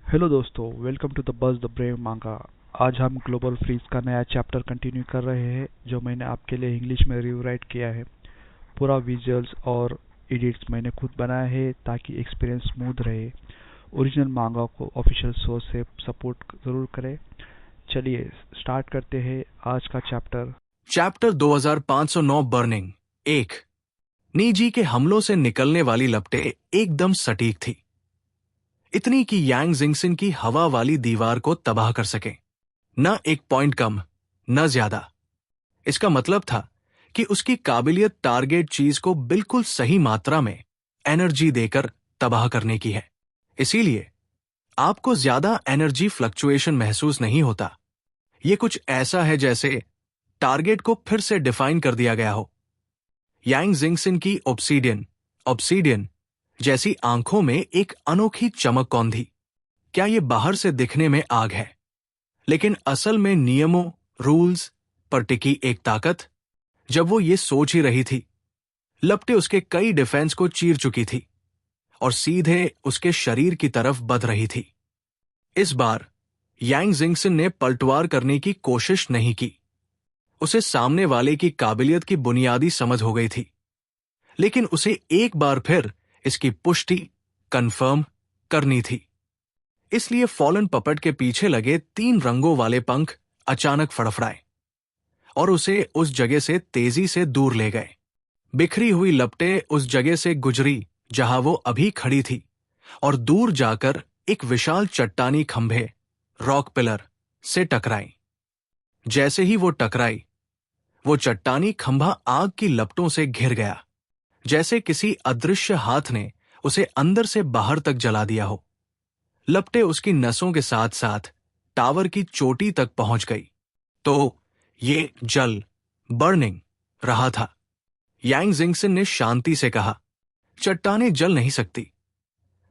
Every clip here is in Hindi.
हेलो दोस्तों, welcome to the buzz the brave manga. आज हम ग्लोबल फ्रीज का नया चैप्टर कंटिन्यू कर रहे हैं जो मैंने आपके लिए इंग्लिश में रिवराइट किया है। पूरा विजुअल्स और एडिट्स मैंने खुद बनाया है ताकि एक्सपीरियंस स्मूथ रहे। ओरिजिनल मांगा को ऑफिशियल सोर्स से सपोर्ट जरूर करें। चलिए स्टार्ट करते हैं आज का चैप्टर। Chapter 2509 burning. 1। नीजी के हमलों से निकलने वाली लपटें एकदम सटीक थी, इतनी कि यांग जिंगसिन की हवा वाली दीवार को तबाह कर सके। न एक पॉइंट कम, न ज्यादा। इसका मतलब था कि उसकी काबिलियत टारगेट चीज को बिल्कुल सही मात्रा में एनर्जी देकर तबाह करने की है। इसीलिए आपको ज्यादा एनर्जी फ्लक्चुएशन महसूस नहीं होता। ये कुछ ऐसा है जैसे टारगेट को फिर से डिफाइन कर दिया गया हो। यांग जिंगसिन की ऑब्सीडियन जैसी आंखों में एक अनोखी चमक कौंधी। क्या ये बाहर से दिखने में आग है, लेकिन असल में नियमों, रूल्स पर टिकी एक ताकत। जब वो ये सोच ही रही थी, लपटें उसके कई डिफेंस को चीर चुकी थी और सीधे उसके शरीर की तरफ बध रही थी। इस बार यांग जिंगसिन ने पलटवार करने की कोशिश नहीं की। उसे सामने वाले की काबिलियत की बुनियादी समझ हो गई थी, लेकिन उसे एक बार फिर इसकी पुष्टि कंफर्म करनी थी। इसलिए फॉलन पपट के पीछे लगे 3 रंगों वाले पंख अचानक फड़फड़ाए और उसे उस जगह से तेजी से दूर ले गए। बिखरी हुई लपटें उस जगह से गुजरी जहां वो अभी खड़ी थी और दूर जाकर एक विशाल चट्टानी खंभे, रॉक पिलर से टकराई। जैसे ही वो टकराई, वो चट्टानी खंभा आग की लपटों से घिर गया, जैसे किसी अदृश्य हाथ ने उसे अंदर से बाहर तक जला दिया हो। लपटें उसकी नसों के साथ साथ टावर की चोटी तक पहुंच गई। तो ये बर्निंग रहा था। यांग जिंगसिन ने शांति से कहा, चट्टानें जल नहीं सकती,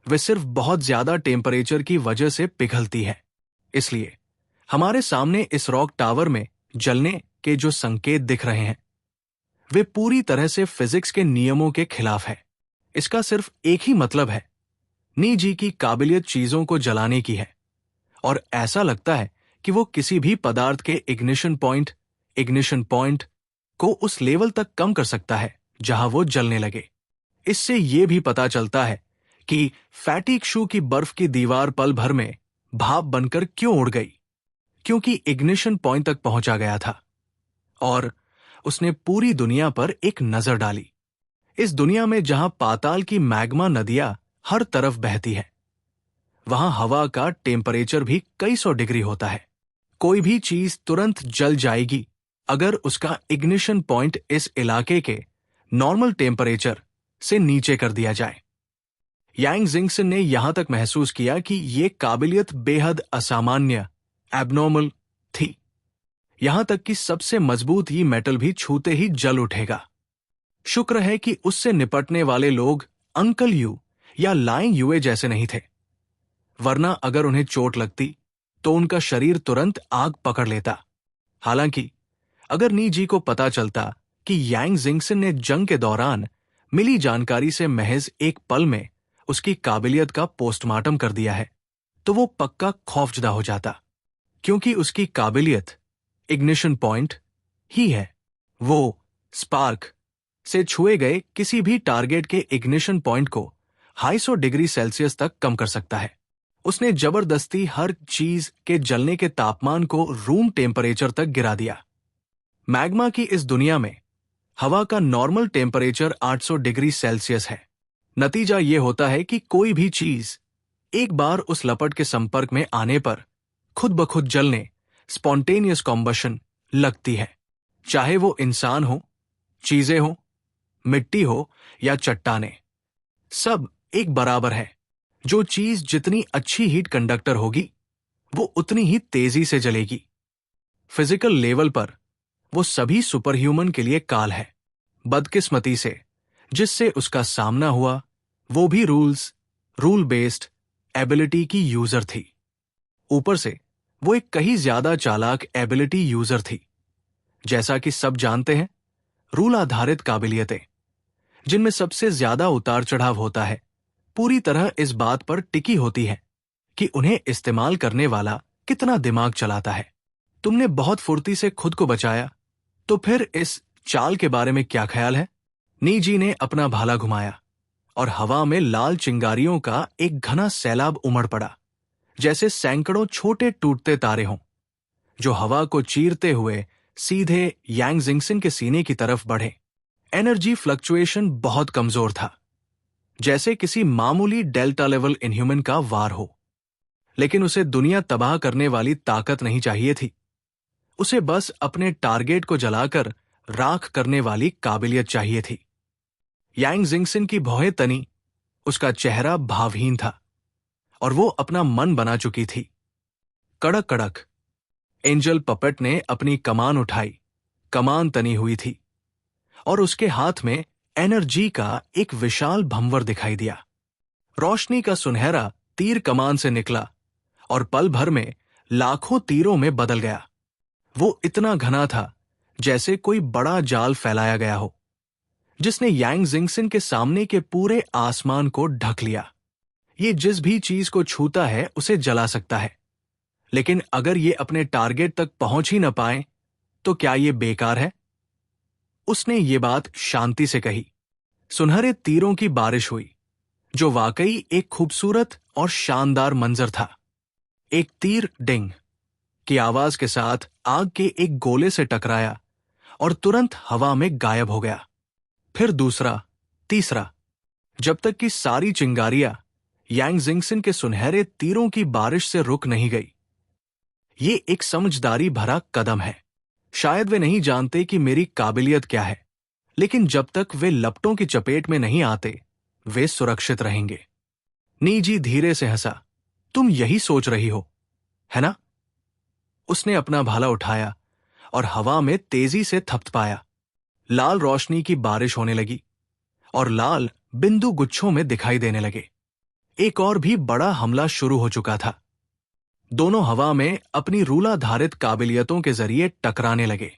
वे सिर्फ बहुत ज्यादा टेम्परेचर की वजह से पिघलती है। इसलिए हमारे सामने इस रॉक टावर में जलने के जो संकेत दिख रहे हैं, वे पूरी तरह से फिजिक्स के नियमों के खिलाफ है। इसका सिर्फ एक ही मतलब है, नीजी की काबिलियत चीजों को जलाने की है, और ऐसा लगता है कि वो किसी भी पदार्थ के इग्निशन पॉइंट को उस लेवल तक कम कर सकता है जहां वो जलने लगे। इससे यह भी पता चलता है कि फैटिक शू की बर्फ की दीवार पल भर में भाप बनकर क्यों उड़ गई, क्योंकि इग्निशन पॉइंट तक पहुंचा गया था और उसने पूरी दुनिया पर एक नजर डाली। इस दुनिया में जहां पाताल की मैग्मा नदियां हर तरफ बहती है, वहां हवा का टेम्परेचर भी कई सौ डिग्री होता है। कोई भी चीज तुरंत जल जाएगी अगर उसका इग्निशन पॉइंट इस इलाके के नॉर्मल टेम्परेचर से नीचे कर दिया जाए। यांग जिंगसिन ने यहां तक महसूस किया कि यह काबिलियत बेहद असामान्य, एबनॉर्मल थी। यहां तक कि सबसे मजबूत ही मेटल भी छूते ही जल उठेगा। शुक्र है कि उससे निपटने वाले लोग अंकल यू या लाइंग युए जैसे नहीं थे, वरना अगर उन्हें चोट लगती तो उनका शरीर तुरंत आग पकड़ लेता। हालांकि अगर नीजी को पता चलता कि यांग जिंगसिन ने जंग के दौरान मिली जानकारी से महज एक पल में उसकी काबिलियत का पोस्टमार्टम कर दिया है, तो वो पक्का खौफजदा हो जाता, क्योंकि उसकी काबिलियत इग्निशन पॉइंट ही है। वो स्पार्क से छुए गए किसी भी टारगेट के इग्निशन पॉइंट को 250 डिग्री सेल्सियस तक कम कर सकता है। उसने जबरदस्ती हर चीज के जलने के तापमान को रूम टेम्परेचर तक गिरा दिया। मैग्मा की इस दुनिया में हवा का नॉर्मल टेम्परेचर 800 डिग्री सेल्सियस है। नतीजा यह होता है कि कोई भी चीज एक बार उस लपट के संपर्क में आने पर खुद ब खुद जलने, स्पॉन्टेनियस कॉम्बशन लगती है। चाहे वो इंसान हो, चीजें हो, मिट्टी हो या चट्टानें, सब एक बराबर है। जो चीज जितनी अच्छी हीट कंडक्टर होगी, वो उतनी ही तेजी से जलेगी। फिजिकल लेवल पर वो सभी सुपरह्यूमन के लिए काल है। बदकिस्मती से जिससे उसका सामना हुआ, वो भी रूल बेस्ड एबिलिटी की यूजर थी। ऊपर से वो एक कहीं ज्यादा चालाक एबिलिटी यूजर थी। जैसा कि सब जानते हैं, रूल आधारित काबिलियतें, जिनमें सबसे ज्यादा उतार चढ़ाव होता है, पूरी तरह इस बात पर टिकी होती है कि उन्हें इस्तेमाल करने वाला कितना दिमाग चलाता है। तुमने बहुत फुर्ती से खुद को बचाया, तो फिर इस चाल के बारे में क्या ख्याल है? नीजी ने अपना भाला घुमाया और हवा में लाल चिंगारियों का एक घना सैलाब उमड़ पड़ा, जैसे सैकड़ों छोटे टूटते तारे हों, जो हवा को चीरते हुए सीधे यांग जिंगसन के सीने की तरफ बढ़े। एनर्जी फ्लक्चुएशन बहुत कमजोर था, जैसे किसी मामूली डेल्टा लेवल इनह्यूमन का वार हो। लेकिन उसे दुनिया तबाह करने वाली ताकत नहीं चाहिए थी। उसे बस अपने टारगेट को जलाकर राख करने वाली काबिलियत चाहिए थी। यांग जिंगसन की भौहें तनी, उसका चेहरा भावहीन था और वो अपना मन बना चुकी थी। कड़क कड़क एंजल पपेट ने अपनी कमान उठाई, कमान तनी हुई थी और उसके हाथ में एनर्जी का एक विशाल भंवर दिखाई दिया। रोशनी का सुनहरा तीर कमान से निकला और पल भर में लाखों तीरों में बदल गया। वो इतना घना था जैसे कोई बड़ा जाल फैलाया गया हो, जिसने यांग जिंगसन के सामने के पूरे आसमान को ढक लिया। ये जिस भी चीज को छूता है उसे जला सकता है, लेकिन अगर ये अपने टारगेट तक पहुंच ही न पाए तो क्या ये बेकार है? उसने ये बात शांति से कही। सुनहरे तीरों की बारिश हुई, जो वाकई एक खूबसूरत और शानदार मंजर था। एक तीर डिंग की आवाज के साथ आग के एक गोले से टकराया और तुरंत हवा में गायब हो गया। फिर दूसरा, तीसरा, जब तक कि सारी चिंगारियां यांग जिंगसन के सुनहरे तीरों की बारिश से रुक नहीं गई। ये एक समझदारी भरा कदम है। शायद वे नहीं जानते कि मेरी काबिलियत क्या है, लेकिन जब तक वे लपटों की चपेट में नहीं आते, वे सुरक्षित रहेंगे। नीजी धीरे से हंसा। तुम यही सोच रही हो, है ना? उसने अपना भाला उठाया और हवा में तेजी से थपथपाया। लाल रोशनी की बारिश होने लगी और लाल बिंदु गुच्छों में दिखाई देने लगे। एक और भी बड़ा हमला शुरू हो चुका था। दोनों हवा में अपनी रूलाधारित काबिलियतों के जरिए टकराने लगे।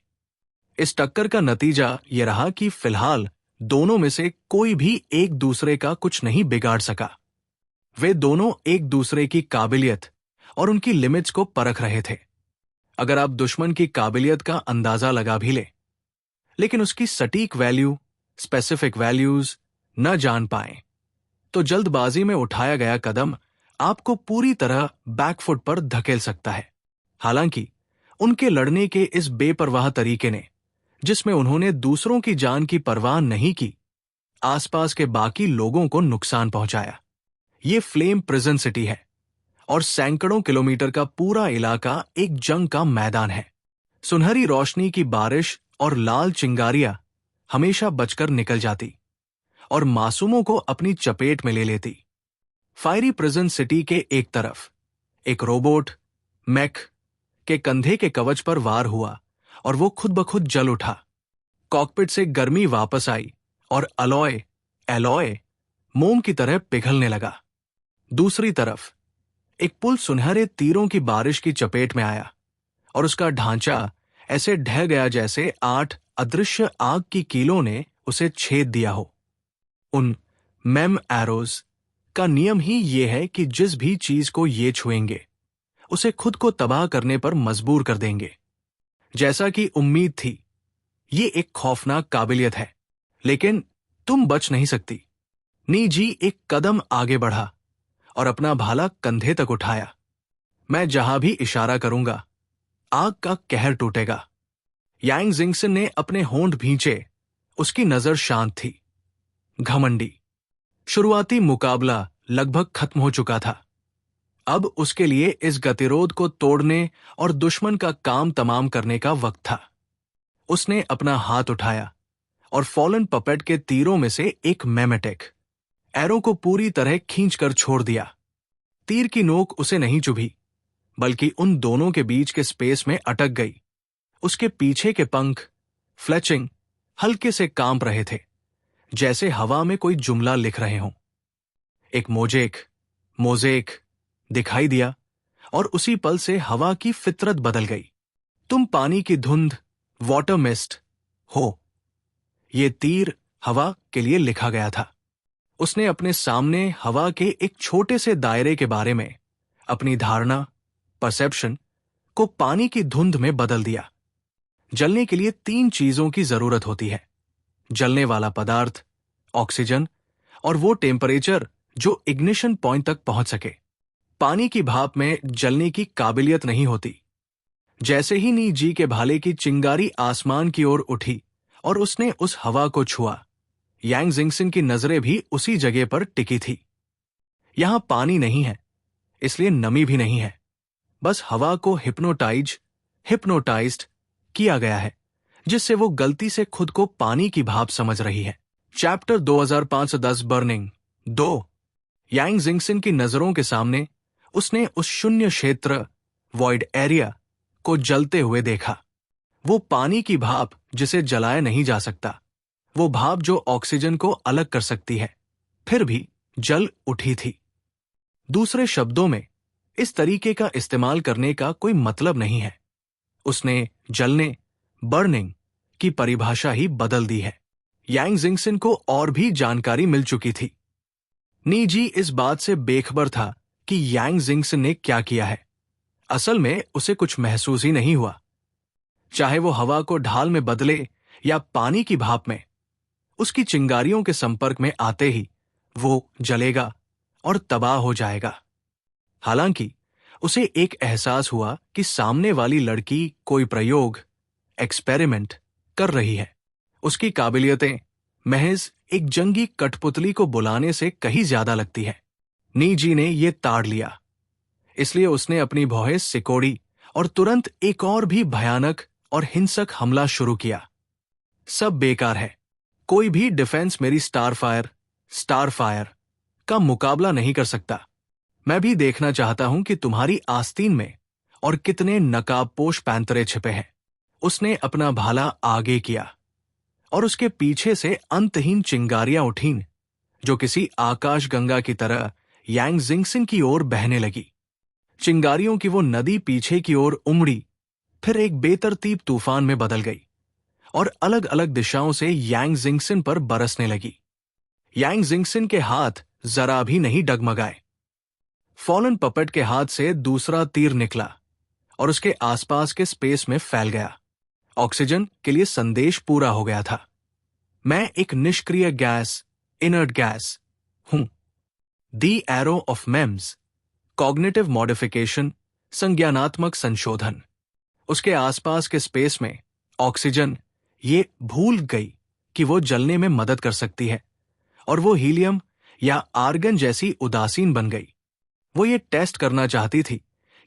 इस टक्कर का नतीजा यह रहा कि फिलहाल दोनों में से कोई भी एक दूसरे का कुछ नहीं बिगाड़ सका। वे दोनों एक दूसरे की काबिलियत और उनकी लिमिट्स को परख रहे थे। अगर आप दुश्मन की काबिलियत का अंदाजा लगा भी ले, लेकिन उसकी सटीक वैल्यू, स्पेसिफिक वैल्यूज न जान पाए, तो जल्दबाजी में उठाया गया कदम आपको पूरी तरह बैकफुट पर धकेल सकता है। हालांकि उनके लड़ने के इस बेपरवाह तरीके ने, जिसमें उन्होंने दूसरों की जान की परवाह नहीं की, आसपास के बाकी लोगों को नुकसान पहुंचाया। ये फ्लेम प्रिजन सिटी है और सैकड़ों किलोमीटर का पूरा इलाका एक जंग का मैदान है। सुनहरी रोशनी की बारिश और लाल चिंगारियां हमेशा बचकर निकल जाती और मासूमों को अपनी चपेट में ले लेती। फायरी प्रिजन सिटी के एक तरफ एक रोबोट मैक के कंधे के कवच पर वार हुआ और वो खुद ब खुद जल उठा। कॉकपिट से गर्मी वापस आई और एलॉय मोम की तरह पिघलने लगा। दूसरी तरफ एक पुल सुनहरे तीरों की बारिश की चपेट में आया और उसका ढांचा ऐसे ढह गया जैसे 8 अदृश्य आग की कीलों ने उसे छेद दिया हो। उन मेम एरोज का नियम ही ये है कि जिस भी चीज को ये छुएंगे, उसे खुद को तबाह करने पर मजबूर कर देंगे। जैसा कि उम्मीद थी, ये एक खौफनाक काबिलियत है, लेकिन तुम बच नहीं सकती। नीजी एक कदम आगे बढ़ा और अपना भाला कंधे तक उठाया। मैं जहां भी इशारा करूंगा, आग का कहर टूटेगा। यांग जिंगसन ने अपने होंठ भींचे। उसकी नजर शांत थी, घमंडी। शुरुआती मुकाबला लगभग खत्म हो चुका था। अब उसके लिए इस गतिरोध को तोड़ने और दुश्मन का काम तमाम करने का वक्त था। उसने अपना हाथ उठाया और फॉलन पपेट के तीरों में से एक मेमेटिक एरो को पूरी तरह खींचकर छोड़ दिया। तीर की नोक उसे नहीं चुभी, बल्कि उन दोनों के बीच के स्पेस में अटक गई। उसके पीछे के पंख फ्लेचिंग हल्के से कांप रहे थे, जैसे हवा में कोई जुमला लिख रहे हों। एक मोजेक दिखाई दिया और उसी पल से हवा की फितरत बदल गई। तुम पानी की धुंध, वाटर मिस्ट हो। ये तीर हवा के लिए लिखा गया था। उसने अपने सामने हवा के एक छोटे से दायरे के बारे में अपनी धारणा, परसेप्शन को पानी की धुंध में बदल दिया। जलने के लिए 3 चीजों की जरूरत होती है: जलने वाला पदार्थ, ऑक्सीजन और वो टेम्परेचर जो इग्निशन पॉइंट तक पहुंच सके। पानी की भाप में जलने की काबिलियत नहीं होती। जैसे ही नी जी के भाले की चिंगारी आसमान की ओर उठी और उसने उस हवा को छुआ, यांग जिंगसन की नजरें भी उसी जगह पर टिकी थी। यहां पानी नहीं है, इसलिए नमी भी नहीं है, बस हवा को हिप्नोटाइज्ड किया गया है, जिससे वो गलती से खुद को पानी की भाप समझ रही है। Chapter 2510 burning 2। यांग जिंगसन की नजरों के सामने उसने उस शून्य क्षेत्र, वॉइड एरिया को जलते हुए देखा। वो पानी की भाप जिसे जलाया नहीं जा सकता, वो भाप जो ऑक्सीजन को अलग कर सकती है, फिर भी जल उठी थी। दूसरे शब्दों में, इस तरीके का इस्तेमाल करने का कोई मतलब नहीं है। उसने जलने, बर्निंग की परिभाषा ही बदल दी है। यांग जिंगसन को और भी जानकारी मिल चुकी थी। नी जी इस बात से बेखबर था कि यांग जिंगसन ने क्या किया है। असल में उसे कुछ महसूस ही नहीं हुआ। चाहे वो हवा को ढाल में बदले या पानी की भाप में, उसकी चिंगारियों के संपर्क में आते ही वो जलेगा और तबाह हो जाएगा। हालांकि उसे एक एहसास हुआ कि सामने वाली लड़की कोई प्रयोग, एक्सपेरिमेंट कर रही है। उसकी काबिलियतें महज एक जंगी कठपुतली को बुलाने से कहीं ज्यादा लगती है। नी जी ने ये ताड़ लिया, इसलिए उसने अपनी भौहें सिकोड़ी और तुरंत एक और भी भयानक और हिंसक हमला शुरू किया। सब बेकार है। कोई भी डिफेंस मेरी स्टारफायर का मुकाबला नहीं कर सकता। मैं भी देखना चाहता हूं कि तुम्हारी आस्तीन में और कितने नकाबपोश पैंतरे छिपे हैं। उसने अपना भाला आगे किया और उसके पीछे से अंतहीन चिंगारियां उठीं, जो किसी आकाशगंगा की तरह यांग जिंगसन की ओर बहने लगी। चिंगारियों की वो नदी पीछे की ओर उमड़ी, फिर एक बेतरतीब तूफान में बदल गई और अलग अलग दिशाओं से यांग जिंगसन पर बरसने लगी। यांग जिंगसन के हाथ जरा भी नहीं डगमगाए। फॉलन पपेट के हाथ से दूसरा तीर निकला और उसके आसपास के स्पेस में फैल गया। ऑक्सीजन के लिए संदेश पूरा हो गया था। मैं एक निष्क्रिय गैस, इनर्ट गैस हूं। The arrow of memes, cognitive modification, संज्ञानात्मक संशोधन। उसके आसपास के स्पेस में ऑक्सीजन ये भूल गई कि वो जलने में मदद कर सकती है, और वो हीलियम या आर्गन जैसी उदासीन बन गई। वो ये टेस्ट करना चाहती थी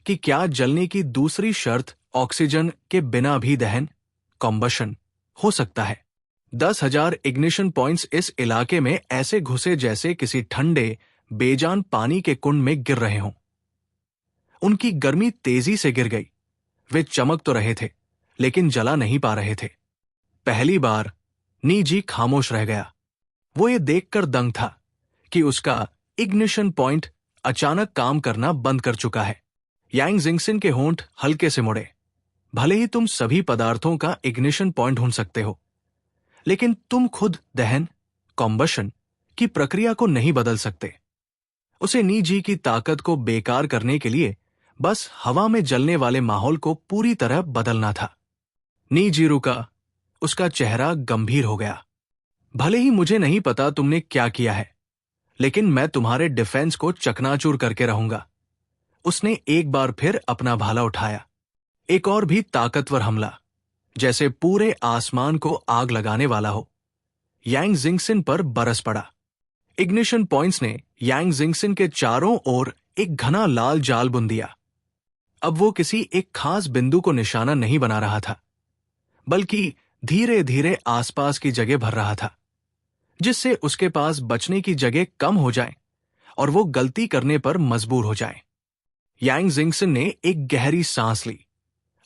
कि क्या जलने की दूसरी शर्त ऑक्सीजन के बिना भी दहन, कॉम्बशन हो सकता है। 10,000 इग्निशन पॉइंट्स इस इलाके में ऐसे घुसे जैसे किसी ठंडे, बेजान पानी के कुंड में गिर रहे हों। उनकी गर्मी तेजी से गिर गई। वे चमक तो रहे थे, लेकिन जला नहीं पा रहे थे। पहली बार नी जी खामोश रह गया। वो ये देखकर दंग था कि उसका इग्निशन पॉइंट अचानक काम करना बंद कर चुका है। यांग जिंगसन के होंठ हल्के से मुड़े। भले ही तुम सभी पदार्थों का इग्निशन पॉइंट ढूंढ सकते हो, लेकिन तुम खुद दहन, कॉम्बशन की प्रक्रिया को नहीं बदल सकते। उसे नी जी की ताकत को बेकार करने के लिए बस हवा में जलने वाले माहौल को पूरी तरह बदलना था। नी जी रुका। उसका चेहरा गंभीर हो गया। भले ही मुझे नहीं पता तुमने क्या किया है, लेकिन मैं तुम्हारे डिफेंस को चकनाचूर करके रहूंगा। उसने एक बार फिर अपना भाला उठाया। एक और भी ताकतवर हमला, जैसे पूरे आसमान को आग लगाने वाला हो, यांग जिंगसन पर बरस पड़ा। इग्निशन पॉइंट्स ने यांग जिंगसन के चारों ओर एक घना लाल जाल बुन दिया। अब वो किसी एक खास बिंदु को निशाना नहीं बना रहा था, बल्कि धीरे धीरे आसपास की जगह भर रहा था, जिससे उसके पास बचने की जगह कम हो जाए और वो गलती करने पर मजबूर हो जाए। यांग जिंगसन ने एक गहरी सांस ली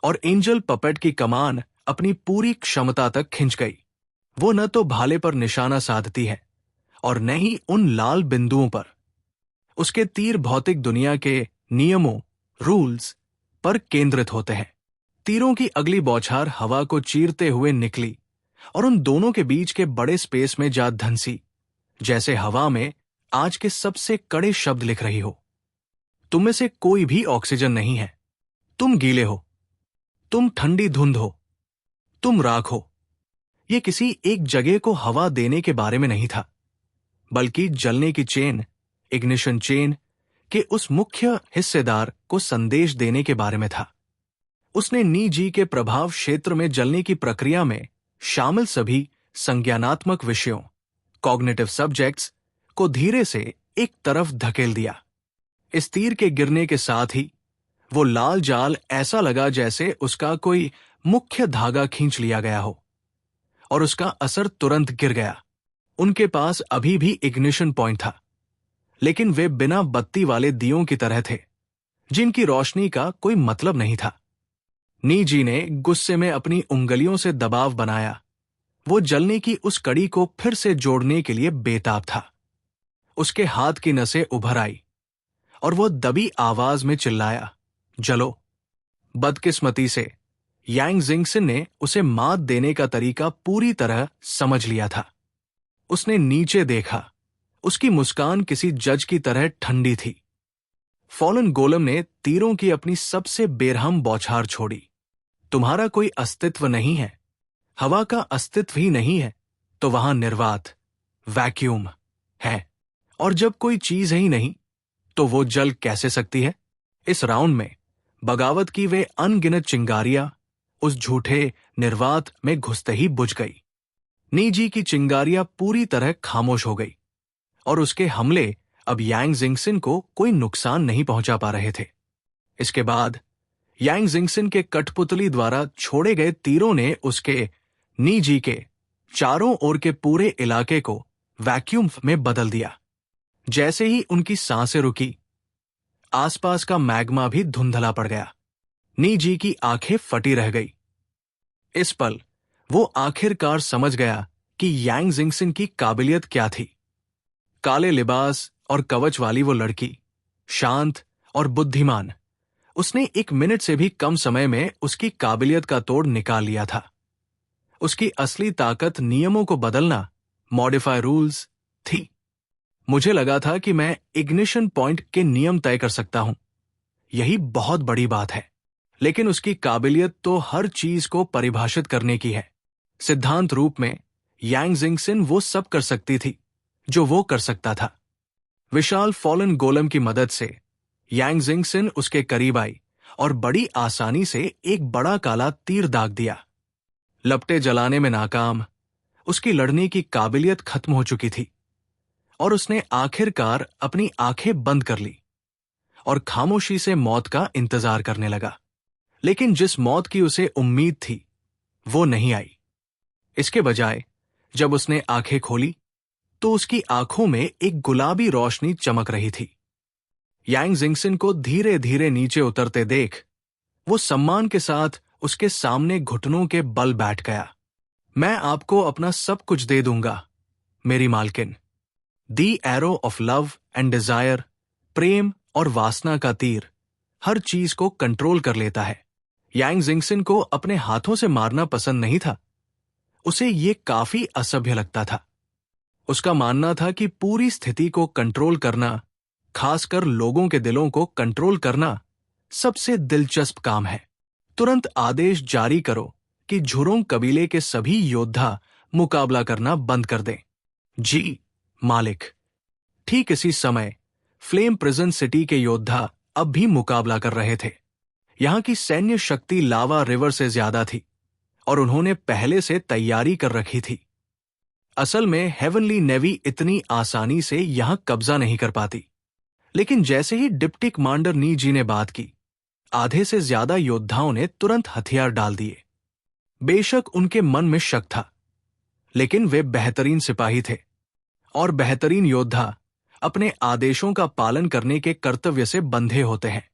और एंजल पपेट की कमान अपनी पूरी क्षमता तक खिंच गई। वो न तो भाले पर निशाना साधती है और न ही उन लाल बिंदुओं पर। उसके तीर भौतिक दुनिया के नियमों, रूल्स पर केंद्रित होते हैं। तीरों की अगली बौछार हवा को चीरते हुए निकली और उन दोनों के बीच के बड़े स्पेस में जा धंसी, जैसे हवा में आज के सबसे कड़े शब्द लिख रही हो। तुम में से कोई भी ऑक्सीजन नहीं है। तुम गीले हो, तुम ठंडी धुंध हो, तुम राख हो। यह किसी एक जगह को हवा देने के बारे में नहीं था, बल्कि जलने की चेन, इग्निशन चेन के उस मुख्य हिस्सेदार को संदेश देने के बारे में था। उसने नी जी के प्रभाव क्षेत्र में जलने की प्रक्रिया में शामिल सभी संज्ञानात्मक विषयों, कॉग्निटिव सब्जेक्ट्स को धीरे से एक तरफ धकेल दिया। इस तीर के गिरने के साथ ही वो लाल जाल ऐसा लगा जैसे उसका कोई मुख्य धागा खींच लिया गया हो, और उसका असर तुरंत गिर गया। उनके पास अभी भी इग्निशन पॉइंट था, लेकिन वे बिना बत्ती वाले दियों की तरह थे, जिनकी रोशनी का कोई मतलब नहीं था। नी जी ने गुस्से में अपनी उंगलियों से दबाव बनाया। वो जलने की उस कड़ी को फिर से जोड़ने के लिए बेताब था। उसके हाथ की नसें उभर आई और वो दबी आवाज में चिल्लाया, जलो। बदकिस्मती से यांग जिंगसन ने उसे मात देने का तरीका पूरी तरह समझ लिया था। उसने नीचे देखा। उसकी मुस्कान किसी जज की तरह ठंडी थी। फॉलन गोलम ने तीरों की अपनी सबसे बेरहम बौछार छोड़ी। तुम्हारा कोई अस्तित्व नहीं है, हवा का अस्तित्व ही नहीं है, तो वहां निर्वात, वैक्यूम है। और जब कोई चीज ही नहीं, तो वो जल कैसे सकती है? इस राउंड में बगावत की वे अनगिनत चिंगारियां उस झूठे निर्वात में घुसते ही बुझ गई। नी जी की चिंगारियां पूरी तरह खामोश हो गई, और उसके हमले अब यांग जिंगसन को कोई नुकसान नहीं पहुंचा पा रहे थे। इसके बाद यांग जिंगसन के कठपुतली द्वारा छोड़े गए तीरों ने उसके नी जी के चारों ओर के पूरे इलाके को वैक्यूम में बदल दिया। जैसे ही उनकी सांसें रुकी, आसपास का मैग्मा भी धुंधला पड़ गया। नी जी की आंखें फटी रह गई। इस पल वो आखिरकार समझ गया कि यांग जिंगसन की काबिलियत क्या थी। काले लिबास और कवच वाली वो लड़की, शांत और बुद्धिमान, उसने 1 मिनट से भी कम समय में उसकी काबिलियत का तोड़ निकाल लिया था। उसकी असली ताकत नियमों को बदलना, मॉडिफाई रूल्स थी। मुझे लगा था कि मैं इग्निशन पॉइंट के नियम तय कर सकता हूं, यही बहुत बड़ी बात है। लेकिन उसकी काबिलियत तो हर चीज को परिभाषित करने की है। सिद्धांत रूप में यांग जिंगसन वो सब कर सकती थी जो वो कर सकता था। विशाल फॉलन गोलम की मदद से यांग जिंगसन उसके करीब आई और बड़ी आसानी से एक बड़ा काला तीर दाग दिया। लपटे जलाने में नाकाम, उसकी लड़ने की काबिलियत खत्म हो चुकी थी, और उसने आखिरकार अपनी आंखें बंद कर ली और खामोशी से मौत का इंतजार करने लगा। लेकिन जिस मौत की उसे उम्मीद थी, वो नहीं आई। इसके बजाय जब उसने आंखें खोली, तो उसकी आंखों में एक गुलाबी रोशनी चमक रही थी। यांग जिंगसन को धीरे धीरे नीचे उतरते देख वो सम्मान के साथ उसके सामने घुटनों के बल बैठ गया। मैं आपको अपना सब कुछ दे दूंगा, मेरी मालकिन। The arrow of love and desire, प्रेम और वासना का तीर हर चीज को कंट्रोल कर लेता है। यांग जिंगसन को अपने हाथों से मारना पसंद नहीं था। उसे ये काफी असभ्य लगता था। उसका मानना था कि पूरी स्थिति को कंट्रोल करना, खासकर लोगों के दिलों को कंट्रोल करना, सबसे दिलचस्प काम है। तुरंत आदेश जारी करो कि झुरोंग कबीले के सभी योद्धा मुकाबला करना बंद कर दें। जी मालिक। ठीक इसी समय फ्लेम प्रिजन सिटी के योद्धा अब भी मुकाबला कर रहे थे। यहां की सैन्य शक्ति लावा रिवर से ज्यादा थी, और उन्होंने पहले से तैयारी कर रखी थी। असल में हेवनली नेवी इतनी आसानी से यहां कब्जा नहीं कर पाती। लेकिन जैसे ही डिप्टी कमांडर नी जी ने बात की, आधे से ज्यादा योद्धाओं ने तुरंत हथियार डाल दिए। बेशक उनके मन में शक था, लेकिन वे बेहतरीन सिपाही थे, और बेहतरीन योद्धा अपने आदेशों का पालन करने के कर्तव्य से बंधे होते हैं।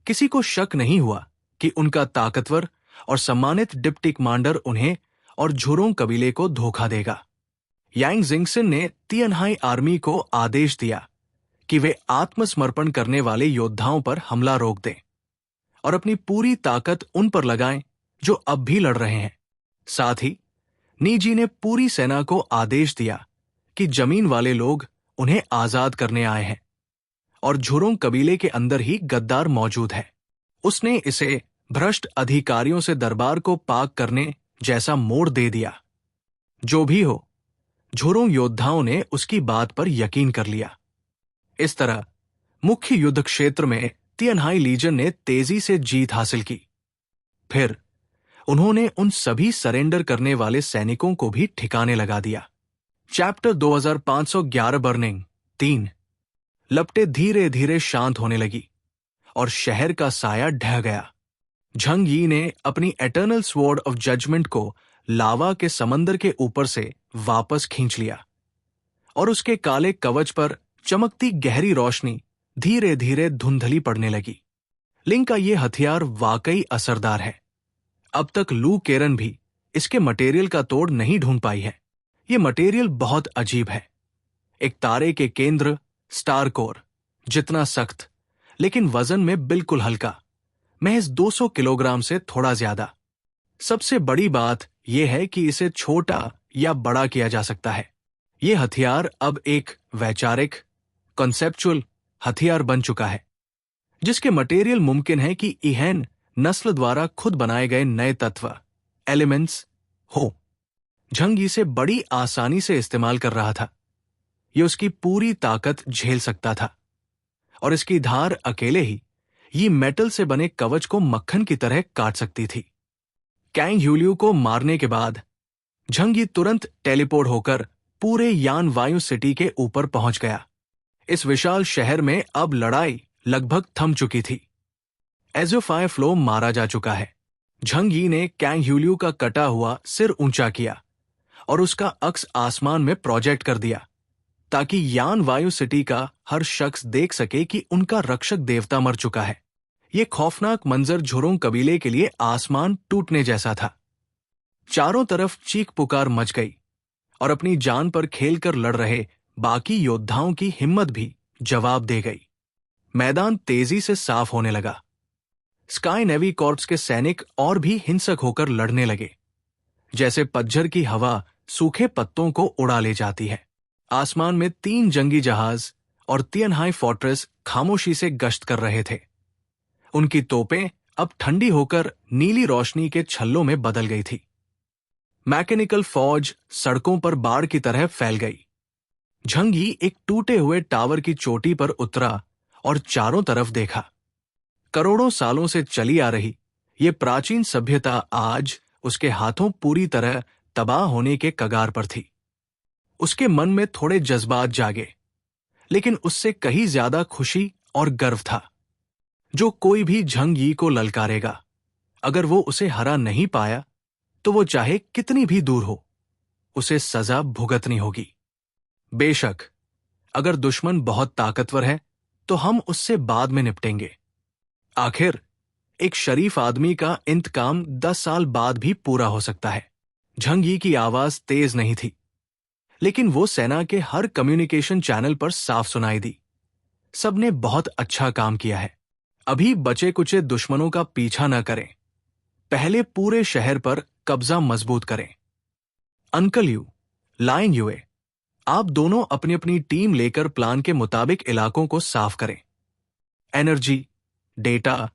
किसी को शक नहीं हुआ कि उनका ताकतवर और सम्मानित डिप्टी कमांडर उन्हें और झुरोंग कबीले को धोखा देगा। यांग जिंगसन ने तियानहाई आर्मी को आदेश दिया कि वे आत्मसमर्पण करने वाले योद्धाओं पर हमला रोक दें और अपनी पूरी ताकत उन पर लगाएं जो अब भी लड़ रहे हैं। साथ ही नी जी ने पूरी सेना को आदेश दिया कि जमीन वाले लोग उन्हें आजाद करने आए हैं, और झुरोंग कबीले के अंदर ही गद्दार मौजूद है। उसने इसे भ्रष्ट अधिकारियों से दरबार को पाक करने जैसा मोड़ दे दिया। जो भी हो, झुरोंग योद्धाओं ने उसकी बात पर यकीन कर लिया। इस तरह मुख्य युद्ध क्षेत्र में तिएनहाई लीजन ने तेजी से जीत हासिल की। फिर उन्होंने उन सभी सरेंडर करने वाले सैनिकों को भी ठिकाने लगा दिया। Chapter 2511 burning 3। लपटें धीरे धीरे शांत होने लगी और शहर का साया ढह गया। झंग यी ने अपनी एटर्नल स्वॉर्ड ऑफ जजमेंट को लावा के समंदर के ऊपर से वापस खींच लिया और उसके काले कवच पर चमकती गहरी रोशनी धीरे धीरे धुंधली पड़ने लगी। लिंग का यह हथियार वाकई असरदार है। अब तक लू केरन भी इसके मटेरियल का तोड़ नहीं ढूंढ पाई है। यह मटेरियल बहुत अजीब है। एक तारे के केंद्र स्टार कोर जितना सख्त, लेकिन वजन में बिल्कुल हल्का, महज 200 किलोग्राम से थोड़ा ज्यादा। सबसे बड़ी बात यह है कि इसे छोटा या बड़ा किया जा सकता है। यह हथियार अब एक वैचारिक कॉन्सेप्चुअल हथियार बन चुका है, जिसके मटेरियल मुमकिन है कि इहेन नस्ल द्वारा खुद बनाए गए नए तत्व एलिमेंट्स हो। झंग इसे बड़ी आसानी से इस्तेमाल कर रहा था। यह उसकी पूरी ताकत झेल सकता था और इसकी धार अकेले ही ये मेटल से बने कवच को मक्खन की तरह काट सकती थी। कैंग ह्यूलियू को मारने के बाद झंग यी तुरंत टेलीपोर्ट होकर पूरे यान वायु सिटी के ऊपर पहुंच गया। इस विशाल शहर में अब लड़ाई लगभग थम चुकी थी। एज़ोफाई फ्लो मारा जा चुका है। झंग यी ने कैंग ह्यूलियू का कटा हुआ सिर ऊंचा किया और उसका अक्स आसमान में प्रोजेक्ट कर दिया, ताकि यान वायु सिटी का हर शख्स देख सके कि उनका रक्षक देवता मर चुका है। यह खौफनाक मंजर झुरोंग कबीले के लिए आसमान टूटने जैसा था। चारों तरफ चीख पुकार मच गई और अपनी जान पर खेलकर लड़ रहे बाकी योद्धाओं की हिम्मत भी जवाब दे गई। मैदान तेजी से साफ होने लगा। स्काई नेवी कॉर्प्स के सैनिक और भी हिंसक होकर लड़ने लगे, जैसे पतझर की हवा सूखे पत्तों को उड़ा ले जाती है। आसमान में 3 जंगी जहाज और तिएनहाई फोर्ट्रेस खामोशी से गश्त कर रहे थे। उनकी तोपें अब ठंडी होकर नीली रोशनी के छल्लों में बदल गई थी। मैकेनिकल फौज सड़कों पर बाढ़ की तरह फैल गई। झंग यी एक टूटे हुए टावर की चोटी पर उतरा और चारों तरफ देखा। करोड़ों सालों से चली आ रही ये प्राचीन सभ्यता आज उसके हाथों पूरी तरह तबाह होने के कगार पर थी। उसके मन में थोड़े जज्बात जागे, लेकिन उससे कहीं ज्यादा खुशी और गर्व था। जो कोई भी झंग यी को ललकारेगा, अगर वो उसे हरा नहीं पाया तो वो चाहे कितनी भी दूर हो, उसे सजा भुगतनी होगी। बेशक अगर दुश्मन बहुत ताकतवर है तो हम उससे बाद में निपटेंगे। आखिर एक शरीफ आदमी का इंतकाम 10 साल बाद भी पूरा हो सकता है। झंग यी की आवाज तेज नहीं थी, लेकिन वो सेना के हर कम्युनिकेशन चैनल पर साफ सुनाई दी। सबने बहुत अच्छा काम किया है। अभी बचे कुचे दुश्मनों का पीछा न करें, पहले पूरे शहर पर कब्जा मजबूत करें। अंकल यू, लाइन यूए, आप दोनों अपनी अपनी टीम लेकर प्लान के मुताबिक इलाकों को साफ करें। एनर्जी, डेटा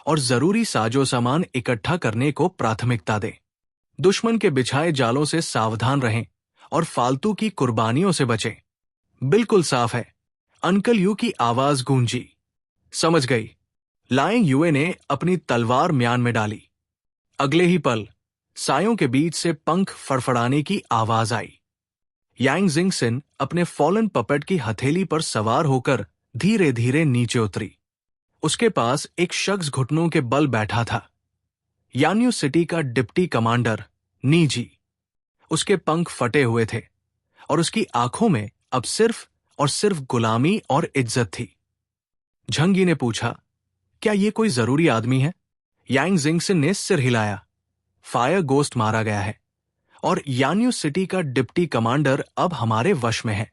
और जरूरी साजो सामान इकट्ठा करने को प्राथमिकता दें। दुश्मन के बिछाए जालों से सावधान रहें और फालतू की कुर्बानियों से बचें। बिल्कुल साफ है, अंकल यू की आवाज गूंजी। समझ गई। लाइंग यूए ने अपनी तलवार म्यान में डाली। अगले ही पल सायों के बीच से पंख फड़फड़ाने की आवाज आई। यांग जिंगसिन अपने फॉलन पपेट की हथेली पर सवार होकर धीरे धीरे नीचे उतरी। उसके पास एक शख्स घुटनों के बल बैठा था, यान्यू सिटी का डिप्टी कमांडर नीजी। उसके पंख फटे हुए थे और उसकी आंखों में अब सिर्फ और सिर्फ गुलामी और इज्जत थी। झंग यी ने पूछा, क्या ये कोई जरूरी आदमी है? यांग जिंगसिन ने सिर हिलाया। फायर गोस्ट मारा गया है और यान्यू सिटी का डिप्टी कमांडर अब हमारे वश में है।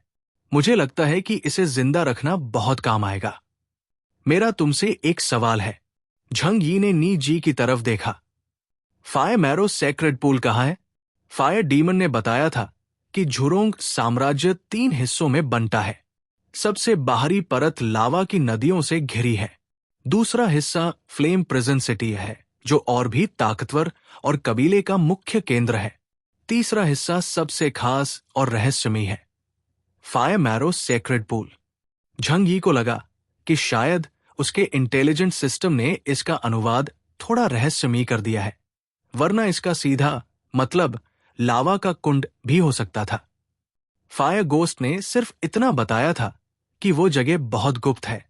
मुझे लगता है कि इसे जिंदा रखना बहुत काम आएगा। मेरा तुमसे एक सवाल है। झंग यी ने नी जी की तरफ देखा। फायर मैरो सेक्रेड पूल कहाँ है? फायर डीमन ने बताया था कि झुरोंग साम्राज्य 3 हिस्सों में बंटा है। सबसे बाहरी परत लावा की नदियों से घिरी है। दूसरा हिस्सा फ्लेम प्रिजन सिटी है, जो और भी ताकतवर और कबीले का मुख्य केंद्र है। तीसरा हिस्सा सबसे खास और रहस्यमयी है, fire marrow sacred pool. Jhang यी को लगा कि शायद उसके इंटेलिजेंट सिस्टम ने इसका अनुवाद थोड़ा रहस्यमयी कर दिया है, वरना इसका सीधा मतलब लावा का कुंड भी हो सकता था। फायर गोस्ट ने सिर्फ इतना बताया था कि वो जगह बहुत गुप्त है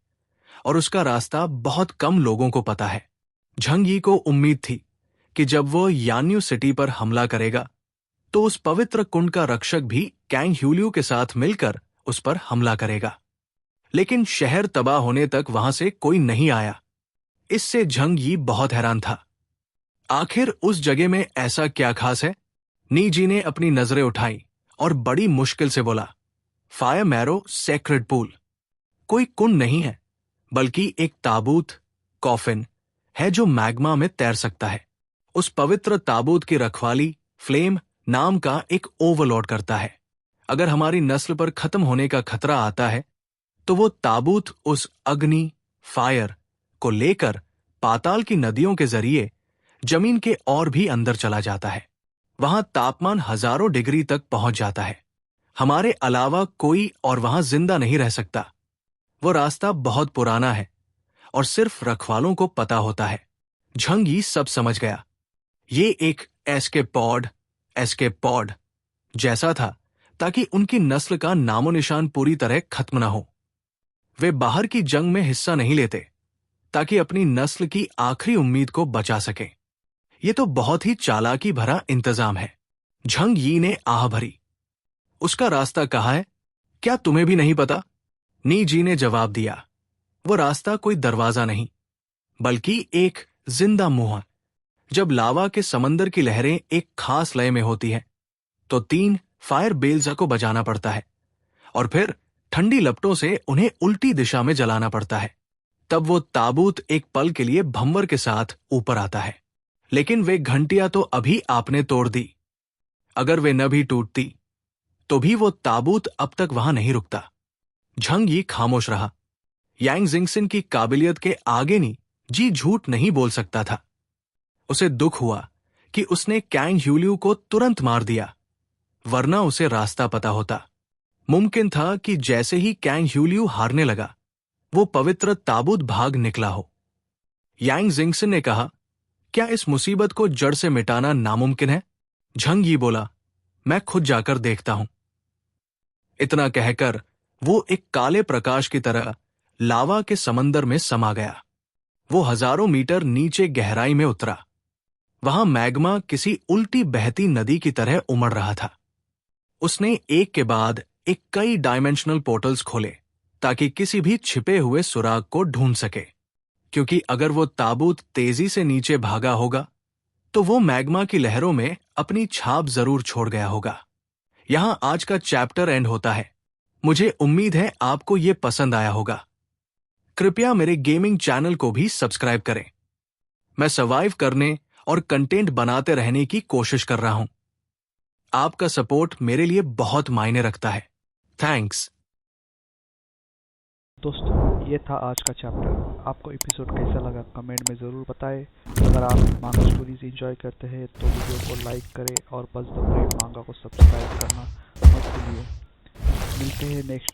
और उसका रास्ता बहुत कम लोगों को पता है। झंग यी को उम्मीद थी कि जब वो यान्यू सिटी पर हमला करेगा तो उस पवित्र कुंड का रक्षक भी कैंग ह्यूलियू के साथ मिलकर उस पर हमला करेगा, लेकिन शहर तबाह होने तक वहां से कोई नहीं आया। इससे झंग यी बहुत हैरान था। आखिर उस जगह में ऐसा क्या खास है? नी जी ने अपनी नजरें उठाई और बड़ी मुश्किल से बोला, फायर मैरो सेक्रेड पूल कोई कुंड नहीं है, बल्कि एक ताबूत, कॉफिन है जो मैग्मा में तैर सकता है। उस पवित्र ताबूत की रखवाली फ्लेम नाम का एक ओवरलॉर्ड करता है। अगर हमारी नस्ल पर खत्म होने का खतरा आता है तो वो ताबूत उस अग्नि, फायर को लेकर पाताल की नदियों के जरिए जमीन के और भी अंदर चला जाता है। वहां तापमान हजारों डिग्री तक पहुंच जाता है। हमारे अलावा कोई और वहां जिंदा नहीं रह सकता। वो रास्ता बहुत पुराना है और सिर्फ रखवालों को पता होता है। झंग यी सब समझ गया। ये एक एस्केप पॉड जैसा था, ताकि उनकी नस्ल का नामो निशान पूरी तरह खत्म न हो। वे बाहर की जंग में हिस्सा नहीं लेते ताकि अपनी नस्ल की आखिरी उम्मीद को बचा सके। ये तो बहुत ही चालाकी भरा इंतजाम है। झंग यी ने आह भरी। उसका रास्ता कहाँ है? क्या तुम्हें भी नहीं पता? नी जी ने जवाब दिया, वो रास्ता कोई दरवाजा नहीं, बल्कि एक जिंदा मुंह है। जब लावा के समंदर की लहरें एक खास लय में होती हैं, तो 3 फायर बेल्स को बजाना पड़ता है और फिर ठंडी लपटों से उन्हें उल्टी दिशा में जलाना पड़ता है। तब वो ताबूत एक पल के लिए भंवर के साथ ऊपर आता है। लेकिन वे घंटियां तो अभी आपने तोड़ दी। अगर वे न भी टूटती तो भी वो ताबूत अब तक वहां नहीं रुकता। झंग यी खामोश रहा। यांग जिंगसिन की काबिलियत के आगे नी जी झूठ नहीं बोल सकता था। उसे दुख हुआ कि उसने कैंग ह्यूलियू को तुरंत मार दिया, वरना उसे रास्ता पता होता। मुमकिन था कि जैसे ही कैंग ह्यूलियू हारने लगा, वो पवित्र ताबूत भाग निकला हो। यांग जिंगसिन ने कहा, क्या इस मुसीबत को जड़ से मिटाना नामुमकिन है? झंग यी बोला, मैं खुद जाकर देखता हूं। इतना कहकर वो एक काले प्रकाश की तरह लावा के समंदर में समा गया। वो हजारों मीटर नीचे गहराई में उतरा। वहां मैग्मा किसी उल्टी बहती नदी की तरह उमड़ रहा था। उसने एक के बाद एक कई डायमेंशनल पोर्टल्स खोले ताकि किसी भी छिपे हुए सुराग को ढूंढ सके, क्योंकि अगर वो ताबूत तेजी से नीचे भागा होगा तो वो मैग्मा की लहरों में अपनी छाप जरूर छोड़ गया होगा। यहां आज का चैप्टर एंड होता है। मुझे उम्मीद है आपको ये पसंद आया होगा। कृपया मेरे गेमिंग चैनल को भी सब्सक्राइब करें। मैं सर्वाइव करने और कंटेंट बनाते रहने की कोशिश कर रहा हूं। आपका सपोर्ट मेरे लिए बहुत मायने रखता है। थैंक्स। दोस्तों, ये था आज का चैप्टर। आपको एपिसोड कैसा लगा कमेंट में ज़रूर बताएं। अगर आप मांगा स्टोरीज एंजॉय करते हैं तो वीडियो को लाइक करें और बस द ब्रेव मांगा को सब्सक्राइब करना मत भूलिए। मिलते हैं नेक्स्ट